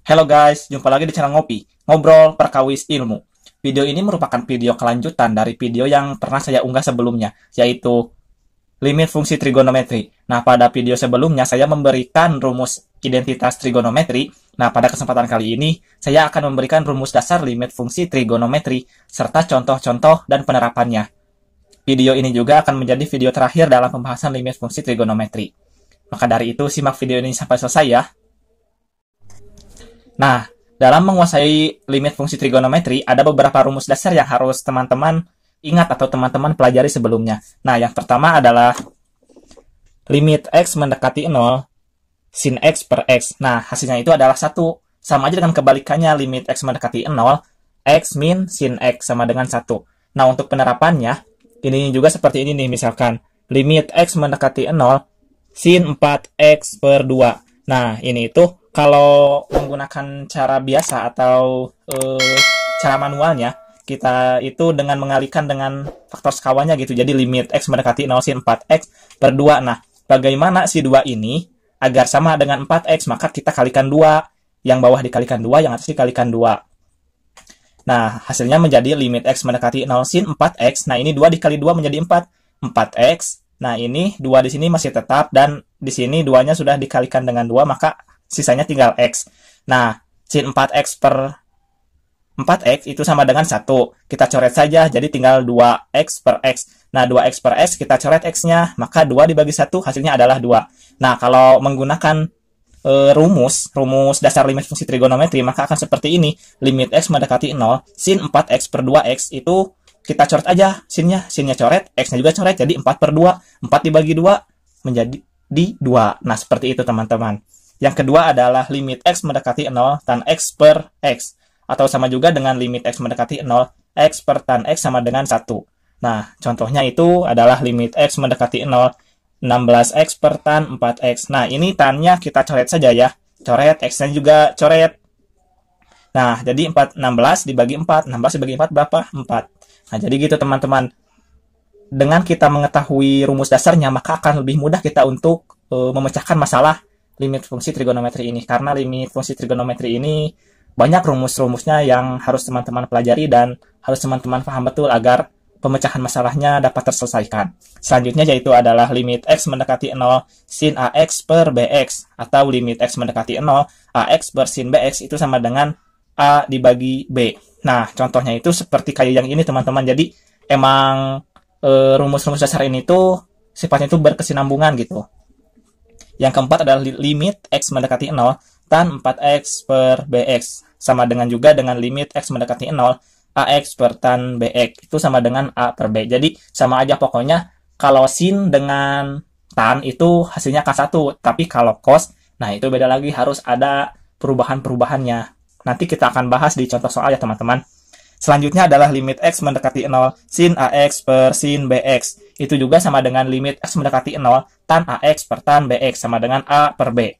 Halo guys, jumpa lagi di channel Ngopi, Ngobrol Perkawis Ilmu. Video ini merupakan video kelanjutan dari video yang pernah saya unggah sebelumnya, yaitu limit fungsi trigonometri. Nah, pada video sebelumnya saya memberikan rumus identitas trigonometri. Nah, pada kesempatan kali ini, saya akan memberikan rumus dasar limit fungsi trigonometri, serta contoh-contoh dan penerapannya. Video ini juga akan menjadi video terakhir dalam pembahasan limit fungsi trigonometri. Maka dari itu, simak video ini sampai selesai ya. Nah, dalam menguasai limit fungsi trigonometri, ada beberapa rumus dasar yang harus teman-teman ingat atau teman-teman pelajari sebelumnya. Nah, yang pertama adalah limit X mendekati 0, sin X per X. Nah, hasilnya itu adalah 1. Sama aja dengan kebalikannya, limit X mendekati 0, X min sin X sama dengan 1. Nah, untuk penerapannya, ini juga seperti ini nih, misalkan limit X mendekati 0, sin 4X per 2. Nah, ini itu kalau menggunakan cara biasa atau cara manualnya, kita itu dengan mengalihkan dengan faktor sekawannya gitu. Jadi limit X mendekati 0 sin 4X per 2. Nah, bagaimana si 2 ini agar sama dengan 4X, maka kita kalikan 2. Yang bawah dikalikan 2, yang atas dikalikan 2. Nah, hasilnya menjadi limit X mendekati 0 sin 4X. Nah, ini 2 dikali 2 menjadi 4. 4X. Nah, ini 2 di sini masih tetap, dan di sini 2-nya sudah dikalikan dengan 2, maka sisanya tinggal X. Nah, sin 4X per 4X itu sama dengan 1. Kita coret saja, jadi tinggal 2X per X. Nah, 2X per X, kita coret X-nya, maka 2 dibagi 1, hasilnya adalah 2. Nah, kalau menggunakan rumus dasar limit fungsi trigonometri, maka akan seperti ini. Limit X mendekati 0, sin 4X per 2X itu kita coret aja sinnya coret, X-nya juga coret, jadi 4 per 2. 4 dibagi 2 menjadi 2. Nah, seperti itu teman-teman. Yang kedua adalah limit X mendekati 0 tan X per X. Atau sama juga dengan limit X mendekati 0, X per tan X sama dengan 1. Nah, contohnya itu adalah limit X mendekati 0, 16X per tan 4X. Nah, ini tannya kita coret saja ya. Coret, X-nya juga coret. Nah, jadi 16 dibagi 4. 16 dibagi 4 berapa? 4. Nah, jadi gitu teman-teman. Dengan kita mengetahui rumus dasarnya, maka akan lebih mudah kita untuk memecahkan masalah limit fungsi trigonometri ini. Karena limit fungsi trigonometri ini banyak rumus-rumusnya yang harus teman-teman pelajari dan harus teman-teman paham betul agar pemecahan masalahnya dapat terselesaikan. Selanjutnya yaitu adalah limit X mendekati 0 sin AX per BX, atau limit X mendekati 0, AX per sin BX itu sama dengan A dibagi B. Nah, contohnya itu seperti kayak yang ini teman-teman. Jadi emang rumus-rumus dasar ini tuh sifatnya itu berkesinambungan gitu. Yang keempat adalah limit X mendekati 0 tan 4X per BX, sama dengan juga dengan limit X mendekati 0, AX per tan BX itu sama dengan A per B. Jadi sama aja pokoknya. Kalau sin dengan tan itu hasilnya akan 1, tapi kalau cos, nah itu beda lagi, harus ada perubahan-perubahannya. Nanti kita akan bahas di contoh soal ya teman-teman. Selanjutnya adalah limit X mendekati 0 sin AX per sin BX. Itu juga sama dengan limit X mendekati 0 tan AX per tan BX sama dengan A per B.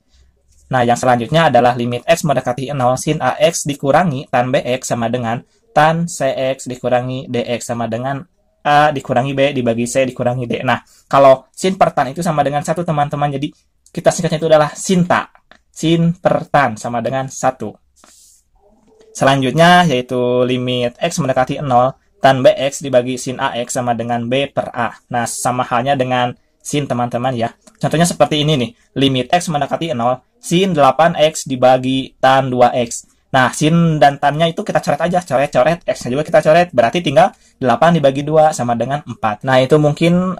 Nah, yang selanjutnya adalah limit X mendekati 0 sin AX dikurangi tan BX sama dengan tan CX dikurangi DX sama dengan A dikurangi B dibagi C dikurangi D. Nah, kalau sin per tan itu sama dengan 1 teman-teman. Jadi kita singkatnya itu adalah sinta. Sin per tan sama dengan 1. Selanjutnya yaitu limit X mendekati 0 tan BX dibagi sin AX sama dengan B per A. Nah, sama halnya dengan sin teman-teman ya. Contohnya seperti ini nih. Limit X mendekati 0 sin 8X dibagi tan 2X. Nah, sin dan tannya itu kita coret aja. Coret-coret. X-nya juga kita coret. Berarti tinggal 8 dibagi 2 sama dengan 4. Nah, itu mungkin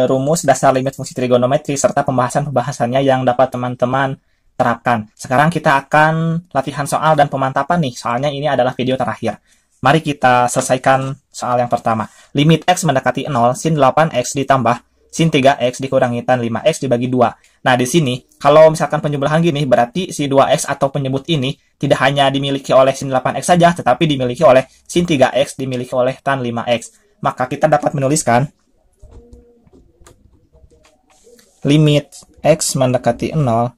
rumus dasar limit fungsi trigonometri serta pembahasan-pembahasannya yang dapat teman-teman terapkan. Sekarang kita akan latihan soal dan pemantapan nih. Soalnya ini adalah video terakhir. Mari kita selesaikan soal yang pertama. Limit X mendekati 0 sin 8X ditambah sin 3X dikurangi tan 5X dibagi 2. Nah, di sini, kalau misalkan penjumlahan gini, berarti si 2X atau penyebut ini tidak hanya dimiliki oleh sin 8X saja, tetapi dimiliki oleh sin 3X, dimiliki oleh tan 5X. Maka kita dapat menuliskan limit X mendekati 0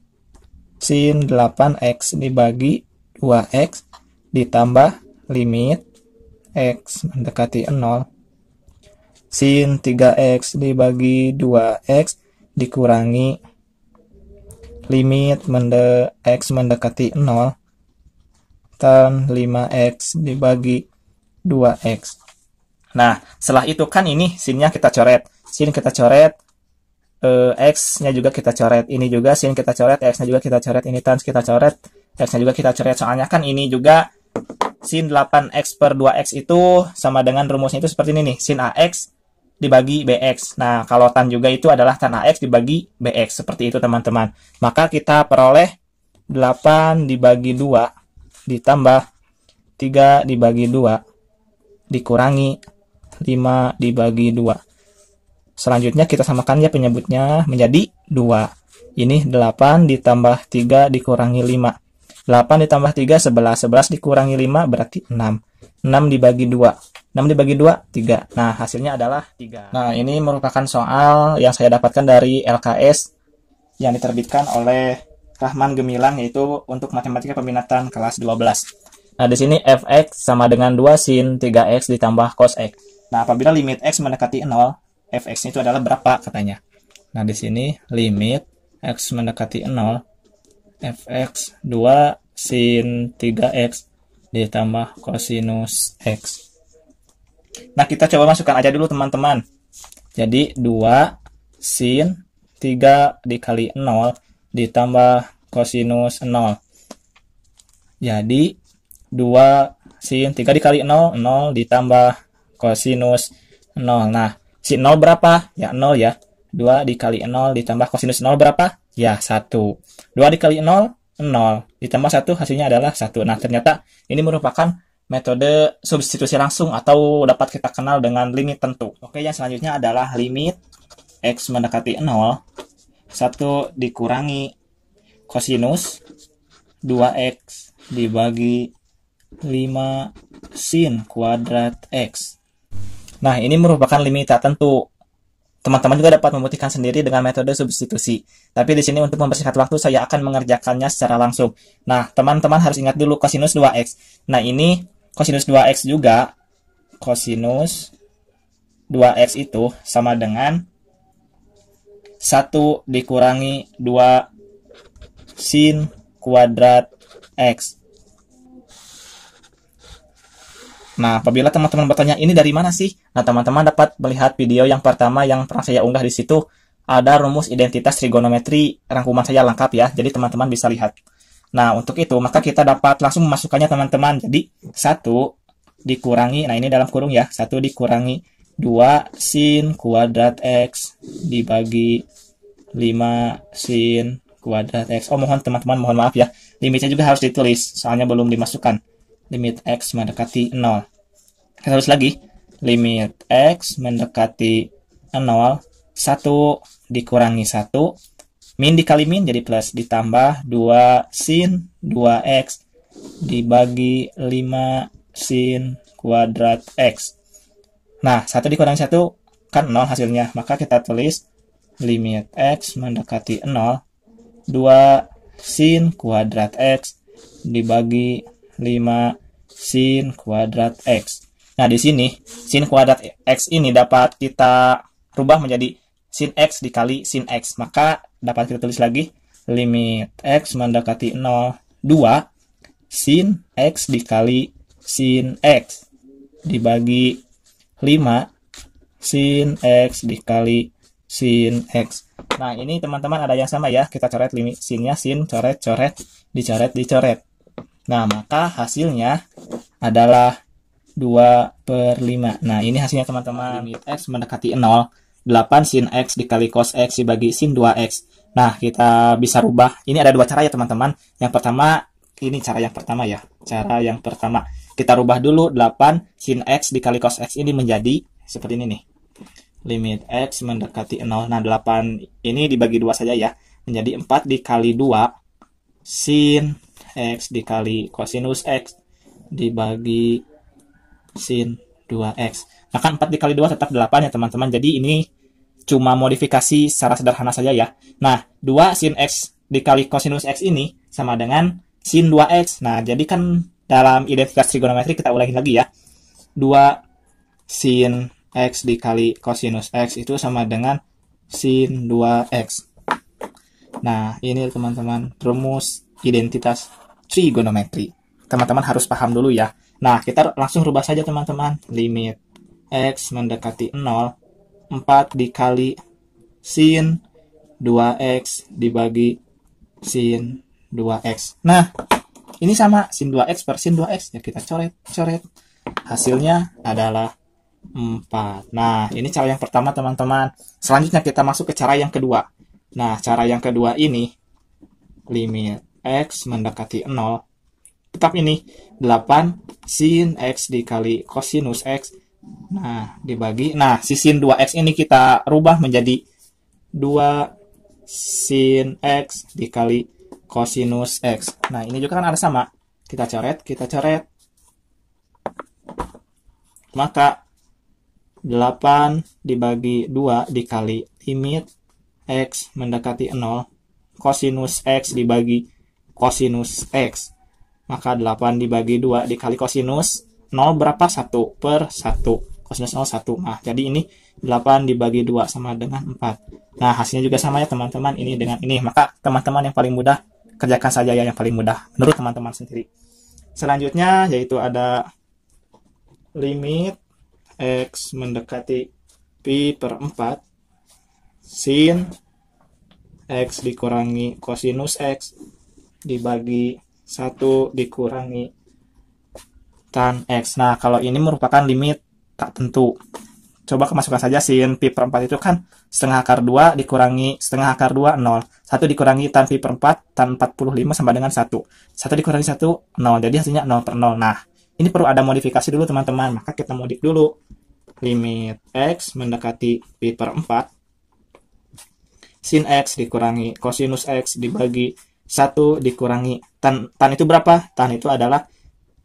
sin 8X dibagi 2X ditambah limit X mendekati 0 sin 3X dibagi 2X dikurangi limit X mendekati 0 tan 5x dibagi 2x. Nah, setelah itu kan ini sinnya kita coret. Sin kita coret, X-nya juga kita coret. Ini juga sin kita coret, X-nya juga kita coret. Ini tan kita coret, X-nya juga kita coret. Soalnya kan ini juga sin 8x per 2x itu sama dengan rumusnya itu seperti ini nih. Sin AX dibagi BX. Nah, kalau tan juga itu adalah tan AX dibagi BX. Seperti itu teman-teman. Maka kita peroleh 8 dibagi 2 ditambah 3 dibagi 2 dikurangi 5 dibagi 2. Selanjutnya kita samakan ya penyebutnya menjadi 2. Ini 8 ditambah 3 dikurangi 5. 8 ditambah 3, 11. 11 dikurangi 5 berarti 6. 6 dibagi 2. 6 dibagi 2, 3. Nah, hasilnya adalah 3. Nah, ini merupakan soal yang saya dapatkan dari LKS yang diterbitkan oleh Rahman Gemilang, yaitu untuk matematika peminatan kelas 12. Nah, di sini fx sama dengan 2 sin 3x ditambah cos x. Nah, apabila limit x mendekati 0, fx itu adalah berapa katanya. Nah, di sini limit x mendekati 0, fx 2 sin 3x ditambah cosinus x. Nah, kita coba masukkan aja dulu teman-teman. Jadi 2 sin 3 dikali 0 ditambah cosinus 0. Jadi 2 sin 3 dikali 0, 0 ditambah cosinus 0. Nah, sin 0 berapa? Ya 0 ya. 2 dikali 0 ditambah cosinus 0 berapa? Ya 1. 2 dikali 0, 0. Ditambah 1 hasilnya adalah 1. Nah, ternyata ini merupakan metode substitusi langsung atau dapat kita kenal dengan limit tentu. Oke, yang selanjutnya adalah limit x mendekati 0. 1 dikurangi cosinus 2x dibagi 5 sin kuadrat x. Nah, ini merupakan limit tak tentu. Teman-teman juga dapat membuktikan sendiri dengan metode substitusi. Tapi di sini untuk mempersingkat waktu saya akan mengerjakannya secara langsung. Nah, teman-teman harus ingat dulu cosinus 2x. Nah, ini cosinus 2x juga. Cosinus 2x itu sama dengan 1 dikurangi 2 sin kuadrat x. Nah, apabila teman-teman bertanya, ini dari mana sih? Nah, teman-teman dapat melihat video yang pertama yang pernah saya unggah di situ. Ada rumus identitas trigonometri, rangkuman saya lengkap ya. Jadi, teman-teman bisa lihat. Nah, untuk itu, maka kita dapat langsung memasukkannya, teman-teman. Jadi, 1 dikurangi, nah ini dalam kurung ya. 1 dikurangi 2 sin kuadrat x dibagi 5 sin kuadrat x. Oh, mohon teman-teman, mohon maaf ya. Limitnya juga harus ditulis, soalnya belum dimasukkan. Limit x mendekati 0. Kita tulis lagi. Limit x mendekati 0. 1 dikurangi 1. Min dikali min jadi plus. Ditambah 2 sin 2x dibagi 5 sin kuadrat x. Nah, 1 dikurangi 1 kan 0 hasilnya. Maka kita tulis limit x mendekati 0. 2 sin kuadrat x dibagi 5 sin kuadrat x. Nah, di sini sin kuadrat x ini dapat kita rubah menjadi sin x dikali sin x. Maka dapat kita tulis lagi limit x mendekati 0, 2 sin x dikali sin x dibagi 5 sin x dikali sin x. Nah, ini teman-teman ada yang sama ya. Kita coret limit sinnya, sin, coret, coret, dicoret, dicoret. Nah, maka hasilnya adalah 2/5. Nah, ini hasilnya teman-teman. Limit x mendekati 0, 8 sin x dikali cos x dibagi sin 2x. Nah, kita bisa rubah. Ini ada dua cara ya teman-teman. Yang pertama, ini cara yang pertama ya. Cara yang pertama. Kita rubah dulu 8 sin x dikali cos x ini menjadi seperti ini nih. Limit x mendekati 0. Nah, 8 ini dibagi 2 saja ya. Menjadi 4 dikali 2 sin x dikali cosinus x dibagi sin 2x. Nah, kan 4 dikali 2 tetap 8 ya teman-teman. Jadi ini cuma modifikasi secara sederhana saja ya. Nah, 2 sin x dikali cosinus x ini sama dengan sin 2x. Nah, jadi kan dalam identitas trigonometri kita ulangi lagi ya. 2 sin x dikali cosinus x itu sama dengan sin 2x. Nah, ini teman-teman rumus identitas trigonometri. teman-teman harus paham dulu ya. Nah, kita langsung rubah saja teman-teman. Limit X mendekati 0, 4 dikali sin 2X dibagi sin 2X. Nah, ini sama sin 2X per sin 2X. Ya, kita coret. Hasilnya adalah 4. Nah, ini cara yang pertama teman-teman. Selanjutnya kita masuk ke cara yang kedua. Nah, cara yang kedua ini, limit X mendekati 0, tetap ini 8 sin X dikali kosinus X. Nah, dibagi. Nah, si sin 2X ini kita rubah menjadi 2 sin X dikali kosinus X. Nah, ini juga kan ada sama. Kita coret. Maka 8 dibagi 2 dikali limit X mendekati 0, kosinus X dibagi kosinus X. Maka 8 dibagi 2 dikali kosinus 0 berapa? 1 per 1. Kosinus 0, 1. Nah, jadi ini 8 dibagi 2 sama dengan 4. Nah, hasilnya juga sama ya teman-teman. Ini dengan ini. Maka teman-teman yang paling mudah, kerjakan saja ya yang paling mudah. Menurut teman-teman sendiri. Selanjutnya, yaitu ada limit X mendekati pi per 4 sin X dikurangi kosinus X dibagi 1 dikurangi tan X. Nah, kalau ini merupakan limit tak tentu. Coba masukkan saja sin pi per 4 itu kan setengah akar 2 dikurangi setengah akar 2, 0. 1 dikurangi tan pi per 4, tan 45 sama dengan 1. 1 dikurangi 1, 0. Jadi hasilnya 0 per 0. Nah, ini perlu ada modifikasi dulu teman-teman. Maka kita modif dulu. Limit X mendekati pi per 4 sin X dikurangi kosinus X dibagi 1 dikurangi tan itu berapa? Tan itu adalah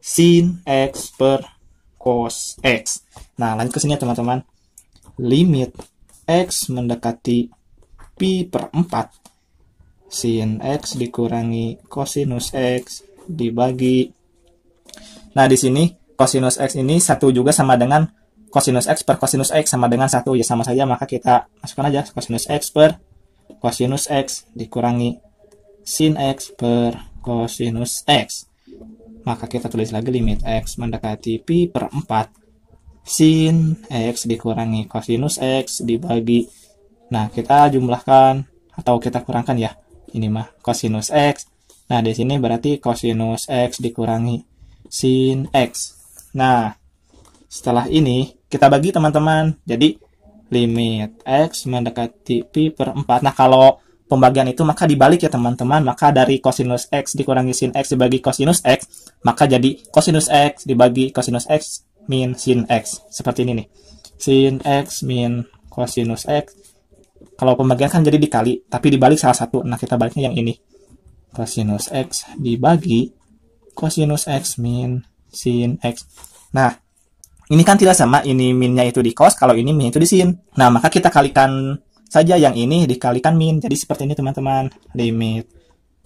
sin X per cos X. Nah, lanjut ke sini ya teman-teman. Limit X mendekati pi per 4 sin X dikurangi kosinus X dibagi. Nah, di sini kosinus X ini 1 juga sama dengan kosinus X per kosinus X sama dengan 1. Ya, sama saja. Maka kita masukkan aja kosinus X per kosinus X dikurangi sin X per kosinus X. Maka kita tulis lagi limit X mendekati pi per 4 sin X dikurangi kosinus X dibagi. Nah, kita jumlahkan atau kita kurangkan ya. Ini mah kosinus X. Nah, di sini berarti kosinus X dikurangi sin X. Nah, setelah ini kita bagi teman-teman. Jadi limit X mendekati pi per 4. Nah, kalau pembagian itu maka dibalik ya teman-teman. Maka dari kosinus X dikurangi sin X dibagi kosinus X, maka jadi kosinus X dibagi kosinus X min sin X. Seperti ini nih. Sin X min kosinus X. Kalau pembagian kan jadi dikali, tapi dibalik salah satu. Nah, kita baliknya yang ini. Kosinus X dibagi kosinus X min sin X. Nah, ini kan tidak sama, ini minnya itu di cos, kalau ini min itu di sin. Nah, maka kita kalikan saja yang ini dikalikan min. Jadi seperti ini teman-teman. Limit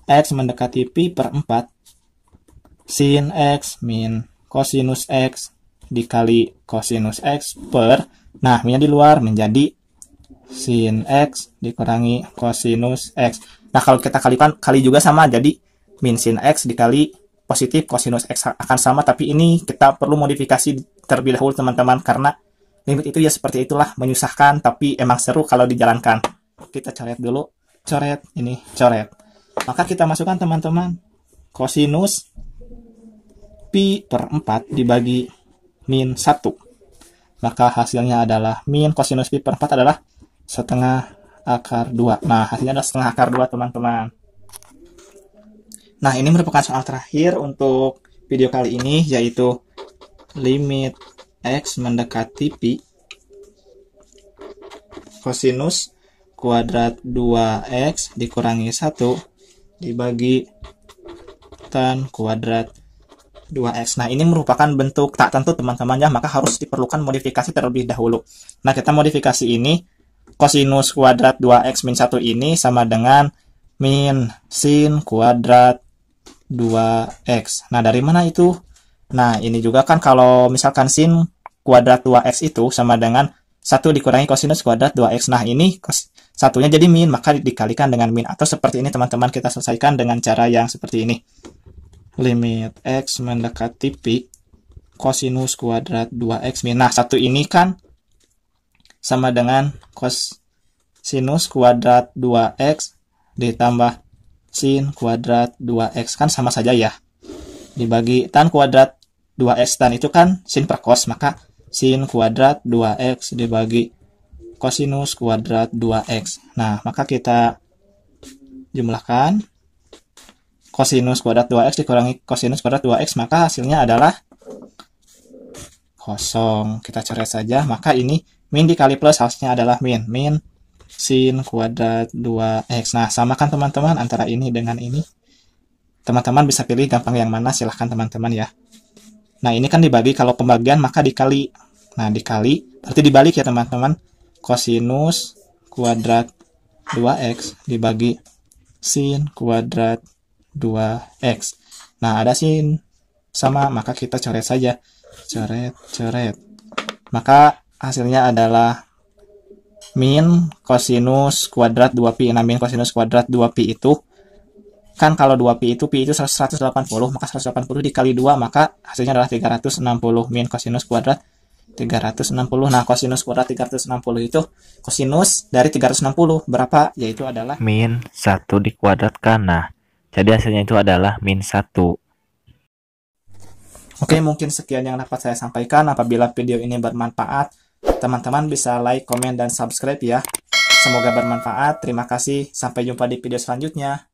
X mendekati pi per 4 sin X min kosinus X dikali kosinus X per, nah, minnya di luar menjadi sin X dikurangi kosinus X. Nah, kalau kita kali juga sama, jadi min sin X dikali positif kosinus X akan sama, tapi ini kita perlu modifikasi terlebih dahulu teman-teman, karena limit itu ya seperti itulah, menyusahkan tapi emang seru kalau dijalankan. Kita coret dulu, coret. Maka kita masukkan teman-teman kosinus pi per 4 dibagi min 1. Maka hasilnya adalah min kosinus pi per 4 adalah setengah akar 2. Nah, hasilnya adalah setengah akar 2 teman-teman. Nah, ini merupakan soal terakhir untuk video kali ini, yaitu limit X mendekati pi kosinus kuadrat 2X dikurangi 1 dibagi tan kuadrat 2X. Nah, ini merupakan bentuk tak tentu teman-teman ya, maka harus diperlukan modifikasi terlebih dahulu. Nah, kita modifikasi ini, kosinus kuadrat 2X min 1 ini sama dengan min sin kuadrat 2X. Nah, dari mana itu? Nah, ini juga kan kalau misalkan sin kuadrat 2X itu sama dengan 1 dikurangi kosinus kuadrat 2X. Nah, ini satunya jadi min, maka dikalikan dengan min. Atau seperti ini teman-teman, kita selesaikan dengan cara yang seperti ini. limit X mendekati pi kosinus kuadrat 2X min. Nah, satu ini kan sama dengan kosinus kuadrat 2X ditambah sin kuadrat 2X. Kan sama saja ya. Dibagi tan kuadrat 2X, tan itu kan sin per cos, maka sin kuadrat 2X dibagi kosinus kuadrat 2X. Nah, maka kita jumlahkan kosinus kuadrat 2X dikurangi kosinus kuadrat 2X, maka hasilnya adalah kosong. Kita coret saja, maka ini min dikali plus hasilnya adalah min. Min sin kuadrat 2X. Nah, samakan teman-teman antara ini dengan ini. Teman-teman bisa pilih gampang yang mana, silahkan teman-teman ya. Nah, ini kan dibagi, kalau pembagian maka dikali. Nah, dikali, berarti dibalik ya teman-teman. Kosinus kuadrat 2X dibagi sin kuadrat 2X. Nah, ada sin sama, maka kita coret saja. Coret. Maka hasilnya adalah min kosinus kuadrat 2pi. Nah, min kosinus kuadrat 2pi itu kan kalau 2pi itu 180, maka 180 dikali 2, maka hasilnya adalah 360. Min kosinus kuadrat 360. Nah, kosinus kuadrat 360 itu kosinus dari 360 berapa? Yaitu adalah min 1 dikuadratkan. Nah, jadi hasilnya itu adalah min 1. Oke, mungkin sekian yang dapat saya sampaikan. Apabila video ini bermanfaat, teman-teman bisa like, komen, dan subscribe ya. Semoga bermanfaat. Terima kasih. Sampai jumpa di video selanjutnya.